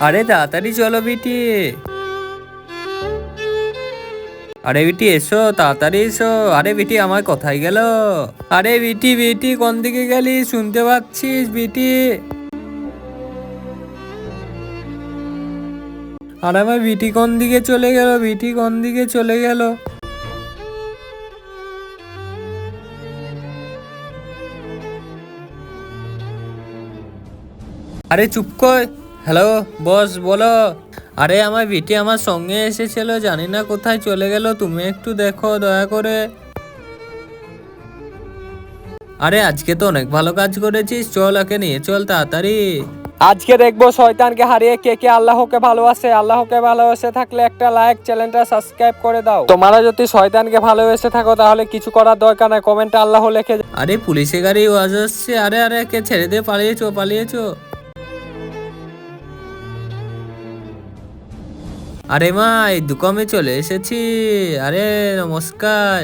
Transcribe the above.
আরে তাড়াতাড়ি চলো বিটি। আরে বিটি এসো, তাড়াতাড়ি এসো। আরে বিটি আমার কোথায় গেল? আরে বিটি বিটি কোন দিকে গেলি, শুনতে পাচ্ছিস বিটি? আর আমার বিটি কোন দিকে চলে গেল, বিটি কোন দিকে চলে গেল? আরে চুপ কর। হ্যালো বস, বলো। আরে আমার বিটি আমার সঙ্গে এসেছিল, জানি না কোথায় চলে গেল, তুমি একটু দেখো দয়া করে। আরে আজকে তো অনেক ভালো কাজ করেছিস, চল একে নিয়ে চল তাড়াতাড়ি। আজকে দেখবো শয়তানকে হারিয়ে কে কে আল্লাহকে ভালোবাসে। আল্লাহকে ভালোবাসে থাকলে একটা লাইক, চ্যানেলটা সাবস্ক্রাইব করে দাও। তোমরা যদি শয়তানকে ভালোবেসে থাকো তাহলে কিছু করার দরকার নাই, কমেন্টে আল্লাহ লিখে। আরে পুলিশের গাড়ি আওয়াজ আসছে। আরে আরে কে, ছেড়ে দিয়ে পালিয়েছো পালিয়েছো। আরে মা, এই দোকানে চলে এসেছি। আরে নমস্কার।